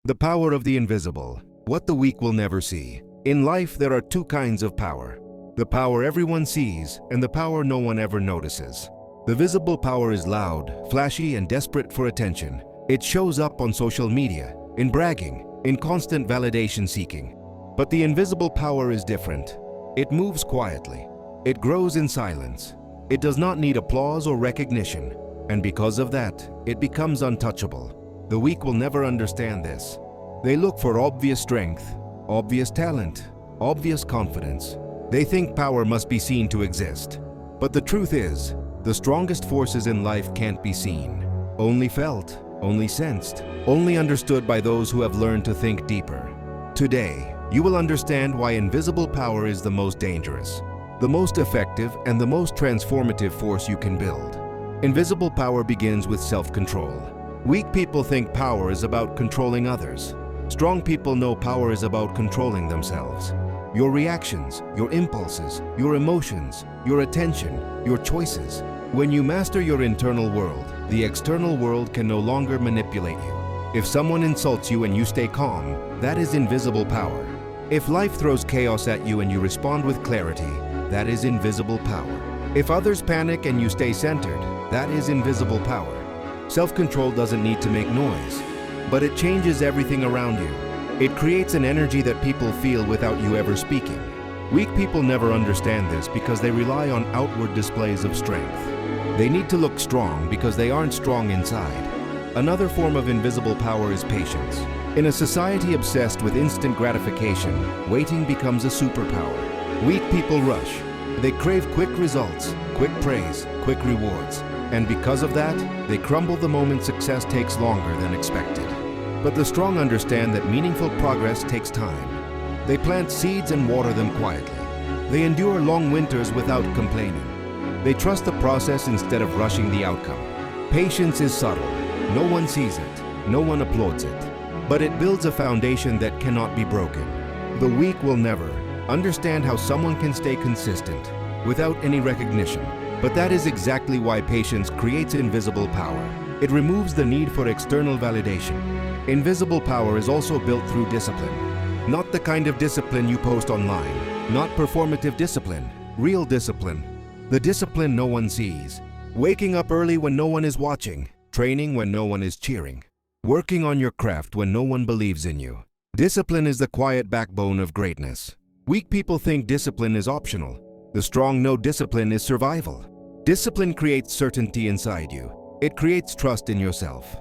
The power of the invisible, what the weak will never see. In life, there are two kinds of power. The power everyone sees and the power no one ever notices. The visible power is loud, flashy, and desperate for attention. It shows up on social media, in bragging, in constant validation seeking. But the invisible power is different. It moves quietly. It grows in silence. It does not need applause or recognition. And because of that, it becomes untouchable. The weak will never understand this. They look for obvious strength, obvious talent, obvious confidence. They think power must be seen to exist. But the truth is, the strongest forces in life can't be seen. Only felt, only sensed, only understood by those who have learned to think deeper. Today, you will understand why invisible power is the most dangerous, the most effective, and the most transformative force you can build. Invisible power begins with self-control. Weak people think power is about controlling others. Strong people know power is about controlling themselves. Your reactions, your impulses, your emotions, your attention, your choices. When you master your internal world, the external world can no longer manipulate you. If someone insults you and you stay calm, that is invisible power. If life throws chaos at you and you respond with clarity, that is invisible power. If others panic and you stay centered, that is invisible power. Self-control doesn't need to make noise, but it changes everything around you. It creates an energy that people feel without you ever speaking. Weak people never understand this because they rely on outward displays of strength. They need to look strong because they aren't strong inside. Another form of invisible power is patience. In a society obsessed with instant gratification, waiting becomes a superpower. Weak people rush. They crave quick results, quick praise, quick rewards. And because of that, they crumble the moment success takes longer than expected. But the strong understand that meaningful progress takes time. They plant seeds and water them quietly. They endure long winters without complaining. They trust the process instead of rushing the outcome. Patience is subtle. No one sees it. No one applauds it. But it builds a foundation that cannot be broken. The weak will never understand how someone can stay consistent without any recognition. But that is exactly why patience creates invisible power. It removes the need for external validation. Invisible power is also built through discipline. Not the kind of discipline you post online. Not performative discipline. Real discipline. The discipline no one sees. Waking up early when no one is watching. Training when no one is cheering. Working on your craft when no one believes in you. Discipline is the quiet backbone of greatness. Weak people think discipline is optional. The strong know discipline is survival. Discipline creates certainty inside you. It creates trust in yourself.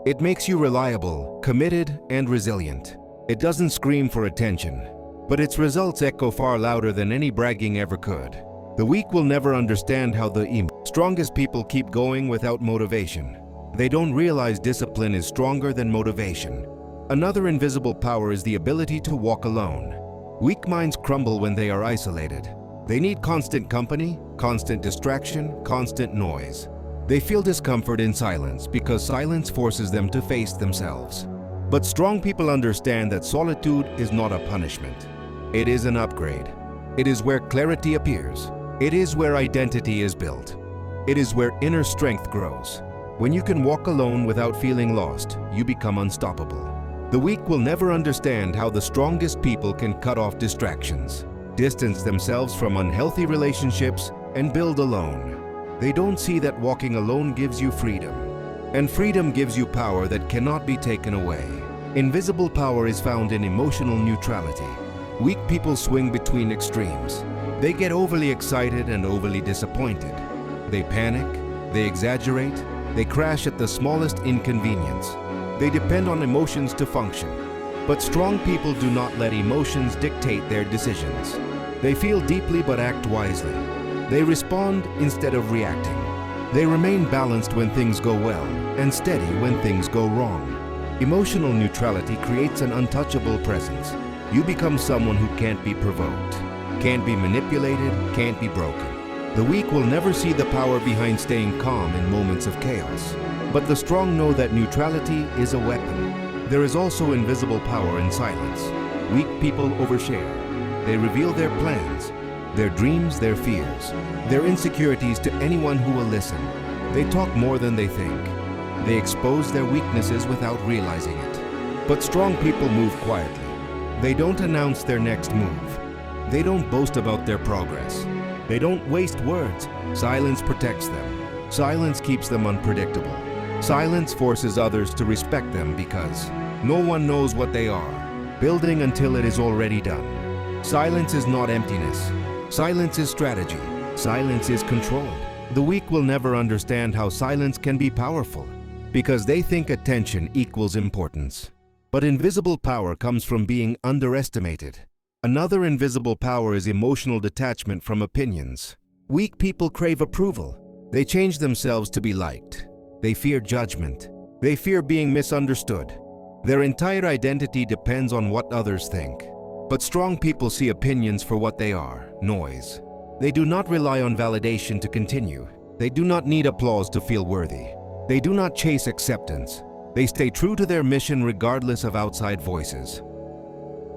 It makes you reliable, committed, and resilient. It doesn't scream for attention, but its results echo far louder than any bragging ever could. The weak will never understand how the strongest people keep going without motivation. They don't realize discipline is stronger than motivation. Another invisible power is the ability to walk alone. Weak minds crumble when they are isolated. They need constant company, constant distraction, constant noise. They feel discomfort in silence because silence forces them to face themselves. But strong people understand that solitude is not a punishment. It is an upgrade. It is where clarity appears. It is where identity is built. It is where inner strength grows. When you can walk alone without feeling lost, you become unstoppable. The weak will never understand how the strongest people can cut off distractions, distance themselves from unhealthy relationships, and build alone. They don't see that walking alone gives you freedom. And freedom gives you power that cannot be taken away. Invisible power is found in emotional neutrality. Weak people swing between extremes. They get overly excited and overly disappointed. They panic, they exaggerate, they crash at the smallest inconvenience. They depend on emotions to function. But strong people do not let emotions dictate their decisions. They feel deeply but act wisely. They respond instead of reacting. They remain balanced when things go well and steady when things go wrong. Emotional neutrality creates an untouchable presence. You become someone who can't be provoked, can't be manipulated, can't be broken. The weak will never see the power behind staying calm in moments of chaos. But the strong know that neutrality is a weapon. There is also invisible power in silence. Weak people overshare. They reveal their plans, their dreams, their fears, their insecurities to anyone who will listen. They talk more than they think. They expose their weaknesses without realizing it. But strong people move quietly. They don't announce their next move. They don't boast about their progress. They don't waste words. Silence protects them. Silence keeps them unpredictable. Silence forces others to respect them because no one knows what they are, building until it is already done. Silence is not emptiness. Silence is strategy. Silence is control. The weak will never understand how silence can be powerful because they think attention equals importance. But invisible power comes from being underestimated. Another invisible power is emotional detachment from opinions. Weak people crave approval. They change themselves to be liked. They fear judgment. They fear being misunderstood. Their entire identity depends on what others think. But strong people see opinions for what they are, noise. They do not rely on validation to continue. They do not need applause to feel worthy. They do not chase acceptance. They stay true to their mission regardless of outside voices.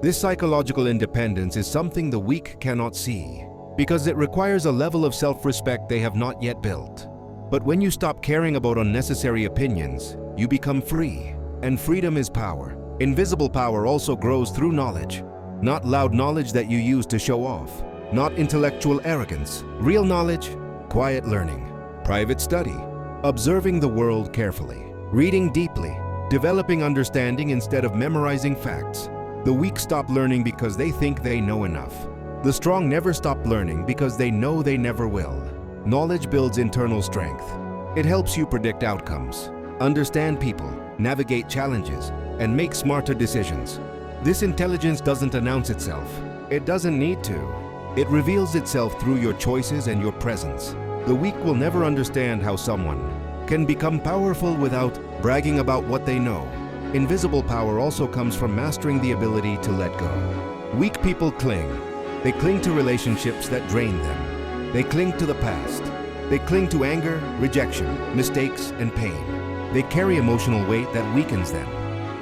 This psychological independence is something the weak cannot see because it requires a level of self-respect they have not yet built. But when you stop caring about unnecessary opinions, you become free. And freedom is power. Invisible power also grows through knowledge. Not loud knowledge that you use to show off. Not intellectual arrogance. Real knowledge, quiet learning, private study, observing the world carefully, reading deeply, developing understanding instead of memorizing facts. The weak stop learning because they think they know enough. The strong never stop learning because they know they never will. Knowledge builds internal strength. It helps you predict outcomes, understand people, navigate challenges, and make smarter decisions. This intelligence doesn't announce itself. It doesn't need to. It reveals itself through your choices and your presence. The weak will never understand how someone can become powerful without bragging about what they know. Invisible power also comes from mastering the ability to let go. Weak people cling. They cling to relationships that drain them. They cling to the past. They cling to anger, rejection, mistakes, and pain. They carry emotional weight that weakens them.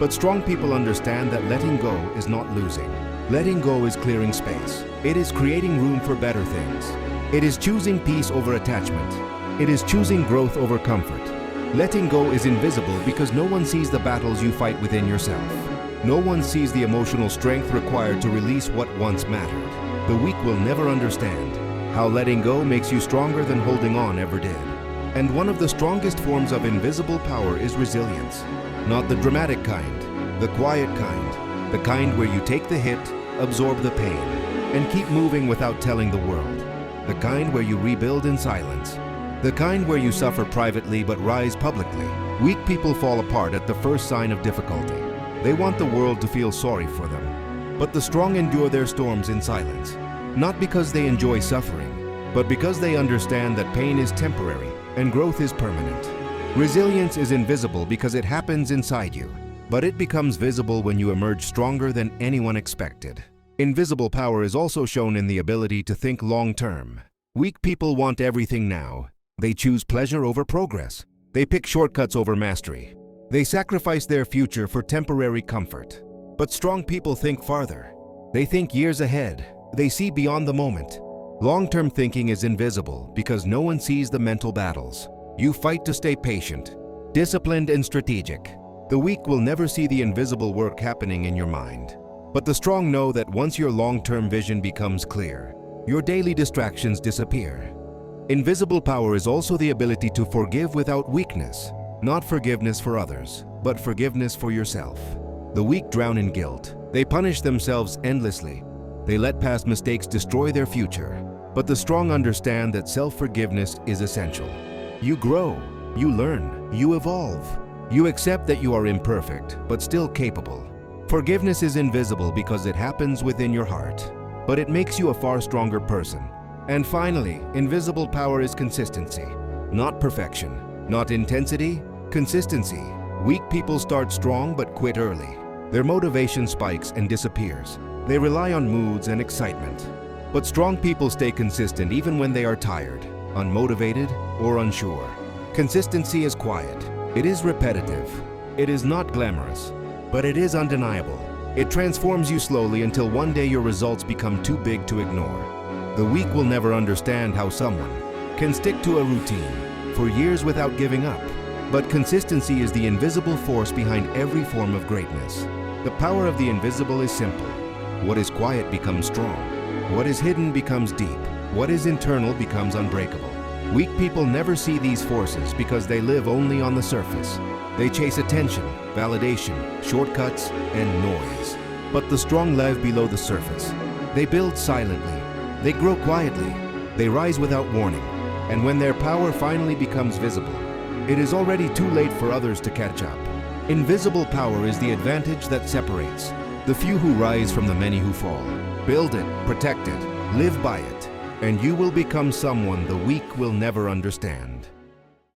But strong people understand that letting go is not losing. Letting go is clearing space. It is creating room for better things. It is choosing peace over attachment. It is choosing growth over comfort. Letting go is invisible because no one sees the battles you fight within yourself. No one sees the emotional strength required to release what once mattered. The weak will never understand how letting go makes you stronger than holding on ever did. And one of the strongest forms of invisible power is resilience. Not the dramatic kind, the quiet kind, the kind where you take the hit, absorb the pain, and keep moving without telling the world. The kind where you rebuild in silence. The kind where you suffer privately but rise publicly. Weak people fall apart at the first sign of difficulty. They want the world to feel sorry for them. But the strong endure their storms in silence. Not because they enjoy suffering, but because they understand that pain is temporary and growth is permanent. Resilience is invisible because it happens inside you, but it becomes visible when you emerge stronger than anyone expected. Invisible power is also shown in the ability to think long-term. Weak people want everything now. They choose pleasure over progress. They pick shortcuts over mastery. They sacrifice their future for temporary comfort. But strong people think farther. They think years ahead. They see beyond the moment. Long-term thinking is invisible because no one sees the mental battles. You fight to stay patient, disciplined, and strategic. The weak will never see the invisible work happening in your mind. But the strong know that once your long-term vision becomes clear, your daily distractions disappear. Invisible power is also the ability to forgive without weakness. Not forgiveness for others, but forgiveness for yourself. The weak drown in guilt. They punish themselves endlessly. They let past mistakes destroy their future. But the strong understand that self-forgiveness is essential. You grow, you learn, you evolve. You accept that you are imperfect, but still capable. Forgiveness is invisible because it happens within your heart, but it makes you a far stronger person. And finally, invisible power is consistency. Not perfection, not intensity, consistency. Weak people start strong but quit early. Their motivation spikes and disappears. They rely on moods and excitement. But strong people stay consistent even when they are tired, unmotivated, or unsure. Consistency is quiet. It is repetitive. It is not glamorous, but it is undeniable. It transforms you slowly until one day your results become too big to ignore. The weak will never understand how someone can stick to a routine for years without giving up. But consistency is the invisible force behind every form of greatness. The power of the invisible is simple. What is quiet becomes strong. What is hidden becomes deep. What is internal becomes unbreakable. Weak people never see these forces because they live only on the surface. They chase attention, validation, shortcuts, and noise. But the strong live below the surface. They build silently. They grow quietly. They rise without warning. And when their power finally becomes visible, it is already too late for others to catch up. Invisible power is the advantage that separates the few who rise from the many who fall. Build it, protect it, live by it, and you will become someone the weak will never understand.